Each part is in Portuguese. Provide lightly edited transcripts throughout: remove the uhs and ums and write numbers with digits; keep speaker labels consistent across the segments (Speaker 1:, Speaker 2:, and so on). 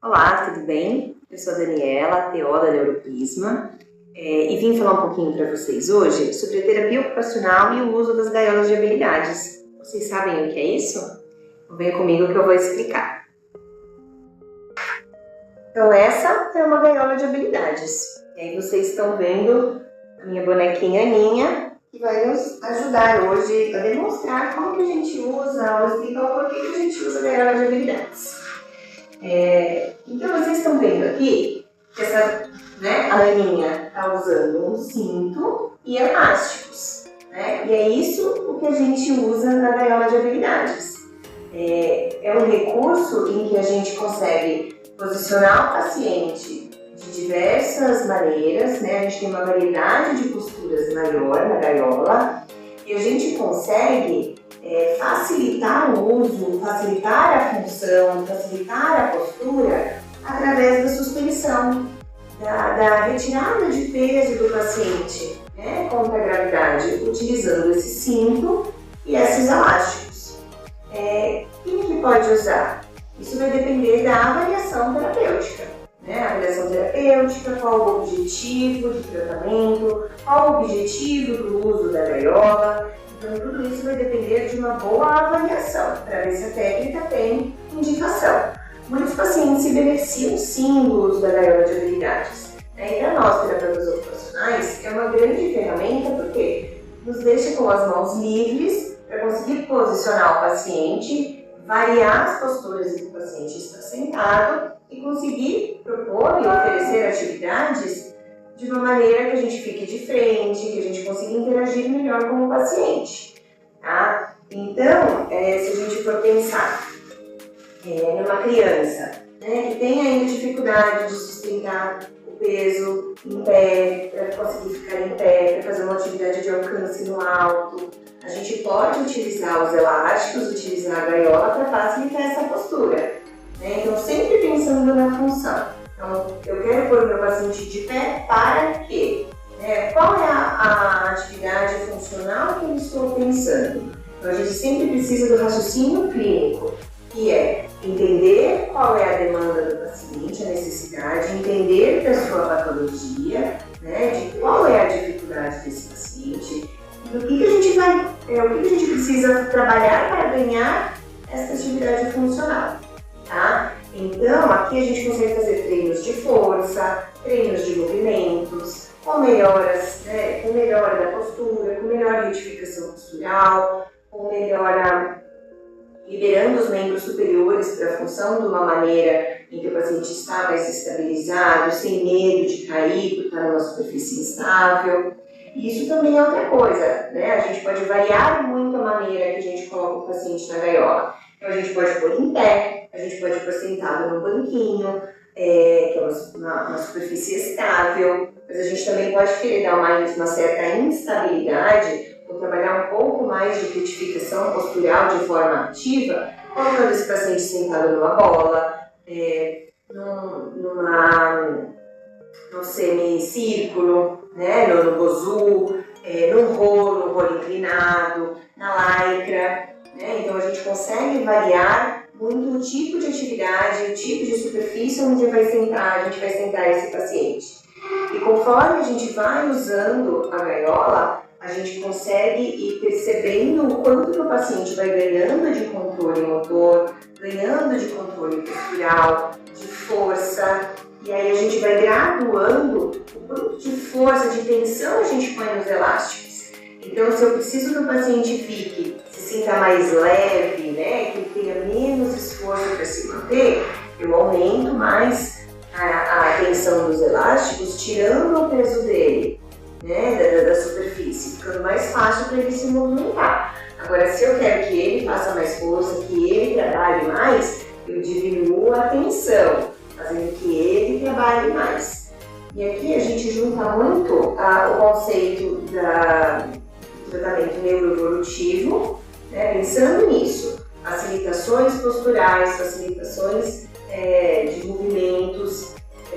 Speaker 1: Olá, tudo bem? Eu sou a Daniela, TO da Neuroprisma, e vim falar um pouquinho para vocês hoje sobre a terapia ocupacional e o uso das gaiolas de habilidades. Vocês sabem o que é isso? Então, venha comigo que eu vou explicar. Então, essa é uma gaiola de habilidades. E aí vocês estão vendo a minha bonequinha Aninha, que vai nos ajudar hoje a demonstrar como que a gente usa, ou explicar o porquê que a gente usa a gaiola de habilidades. Então vocês estão vendo aqui que a Aninha está usando um cinto e elásticos, né? E é isso o que a gente usa na gaiola de habilidades. É um recurso em que a gente consegue posicionar o paciente de diversas maneiras, né? A gente tem uma variedade de posturas maior na gaiola e a gente consegue facilitar o uso, facilitar a função, facilitar a postura através da suspensão, da retirada de peso do paciente, né, contra a gravidade, utilizando esse cinto e esses elásticos. Quem que pode usar? Isso vai depender da avaliação terapêutica. A avaliação terapêutica, qual o objetivo do tratamento, qual o objetivo do uso da gaiola. Então, tudo isso vai depender de uma boa avaliação, para ver se a técnica tem indicação. Muitos pacientes se beneficiam sim do uso da gaiola de habilidades. E para nós, terapeutas ocupacionais, é uma grande ferramenta porque nos deixa com as mãos livres para conseguir posicionar o paciente, variar as posturas em que o paciente está sentado e conseguir propor e oferecer atividades de uma maneira que a gente fique de frente, que a gente consiga interagir melhor com o paciente, tá? Então, se a gente for pensar numa criança, né, que tem ainda dificuldade de sustentar o peso em pé, para conseguir ficar em pé, para fazer uma atividade de alcance no alto, a gente pode utilizar os elásticos, utilizar a gaiola para facilitar essa postura, né? Então, sempre pensando na função. Então, eu quero pôr o meu paciente de pé para quê? Qual é a atividade funcional que eu estou pensando? Então, a gente sempre precisa do raciocínio clínico, que é entender qual é a demanda do paciente, a necessidade, entender da sua patologia, né, de qual é a dificuldade desse paciente, do que a gente vai, o que a gente precisa trabalhar para ganhar essa atividade funcional, tá? Então, aqui a gente consegue fazer treinos de força, treinos de movimentos, com melhoras, com melhora da postura, com melhor retificação postural, com melhora liberando os membros superiores para a função de uma maneira em que o paciente está mais estabilizado, sem medo de cair por estar numa superfície instável. Isso também é outra coisa, né? A gente pode variar muito a maneira que a gente coloca o paciente na gaiola. Então, a gente pode pôr em pé, a gente pode pôr sentado no banquinho, que é uma superfície estável, mas a gente também pode querer dar uma certa instabilidade, ou trabalhar um pouco mais de retificação postural de forma ativa, colocando esse paciente sentado numa bola, num semicírculo, né, no bozu, num rolo inclinado, na lycra. Então a gente consegue variar muito o tipo de atividade, o tipo de superfície onde a gente vai sentar esse paciente. E conforme a gente vai usando a gaiola, a gente consegue ir percebendo o quanto que o paciente vai ganhando de controle motor, ganhando de controle postural, de força, e aí a gente vai graduando o quanto de força, de tensão a gente põe nos elásticos. Então, se eu preciso que o paciente se sinta mais leve, né, que ele tenha menos esforço para se manter, eu aumento mais a tensão dos elásticos, tirando o peso dele, né, da superfície, ficando mais fácil para ele se movimentar. Agora, se eu quero que ele faça mais força, que ele trabalhe mais, eu diminuo a tensão, fazendo que ele trabalhe mais. E aqui a gente junta muito o conceito do tratamento neuroevolutivo, né, pensando nisso, facilitações posturais, facilitações de movimentos,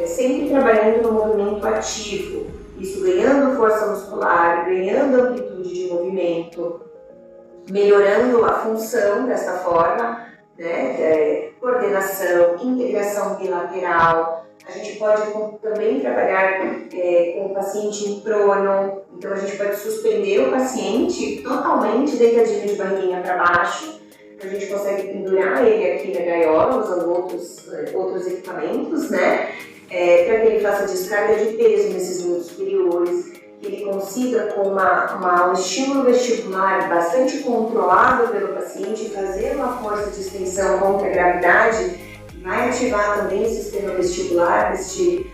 Speaker 1: sempre trabalhando no movimento ativo, isso ganhando força muscular, ganhando amplitude de movimento, melhorando a função dessa forma, né? Coordenação, integração bilateral. A gente pode também trabalhar com o paciente em prono, então a gente pode suspender o paciente totalmente deitadinho de barriguinha para baixo. A gente consegue pendurar ele aqui na gaiola, usando outros equipamentos, né? Para que ele faça descarga de peso nesses membros superiores, que ele consiga, com um estímulo vestibular bastante controlado pelo paciente, fazer uma força de extensão contra a gravidade, que vai ativar também o sistema vestibular deste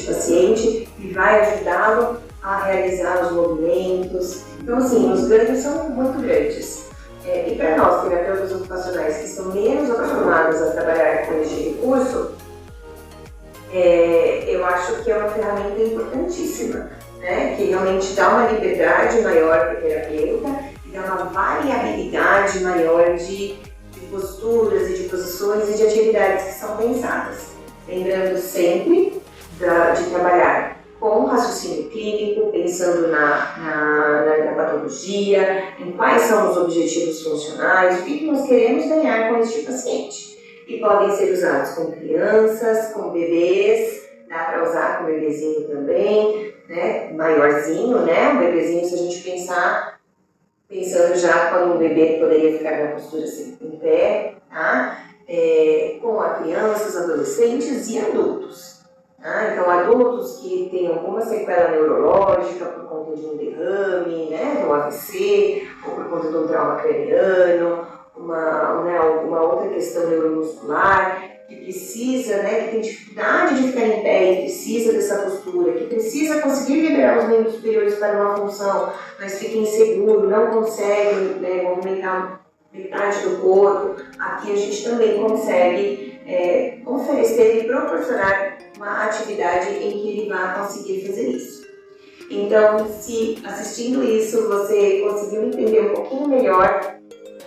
Speaker 1: paciente e vai ajudá-lo a realizar os movimentos. Então, assim, os ganhos são muito grandes. E para nós, terapeutas ocupacionais que estão menos acostumados a trabalhar com este recurso, eu acho que é uma ferramenta importantíssima, né? Que realmente dá uma liberdade maior para o terapeuta e dá uma variabilidade maior de posturas e de posições e de atividades que são pensadas. Lembrando sempre de trabalhar com raciocínio clínico, pensando na patologia, em quais são os objetivos funcionais, o que nós queremos ganhar com este paciente. E podem ser usados com crianças, com bebês, dá para usar com bebezinho também, né? Maiorzinho, né? Um bebezinho, se a gente pensando já quando um bebê poderia ficar na postura assim, em pé, tá? Com a crianças, adolescentes e adultos. Então, adultos que têm alguma sequela neurológica por conta de um derrame, né, do AVC, ou por conta de um trauma craniano, uma outra questão neuromuscular, que precisa, né, que tem dificuldade de ficar em pé e precisa dessa postura, que precisa conseguir liberar os membros superiores para uma função, mas fica inseguro, não consegue, né, movimentar metade do corpo. Aqui a gente também consegue oferecer e proporcionar uma atividade em que ele vai conseguir fazer isso. Então, se assistindo isso você conseguiu entender um pouquinho melhor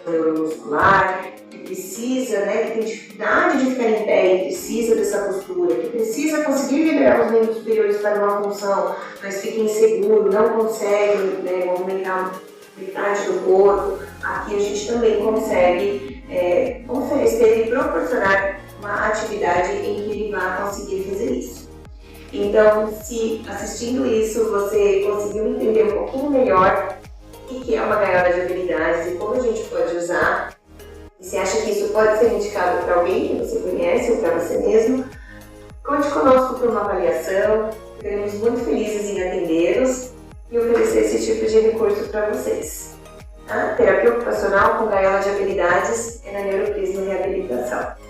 Speaker 1: o neuromuscular, que precisa, né, que tem dificuldade de ficar em pé e precisa dessa postura, que precisa conseguir liberar os membros superiores para uma função, mas fica inseguro, não consegue, né, movimentar metade do corpo, aqui a gente também consegue oferecer e proporcionar uma atividade em que ele vai conseguir fazer isso. Então, se assistindo isso você conseguiu entender um pouquinho melhor o que é uma gaiola de habilidades e como a gente pode usar, e se acha que isso pode ser indicado para alguém que você conhece ou para você mesmo, conte conosco por uma avaliação, ficaremos muito felizes em atendê-los e oferecer esse tipo de recurso para vocês. Terapia ocupacional com gaiola de habilidades é na Neuroprisma Reabilitação.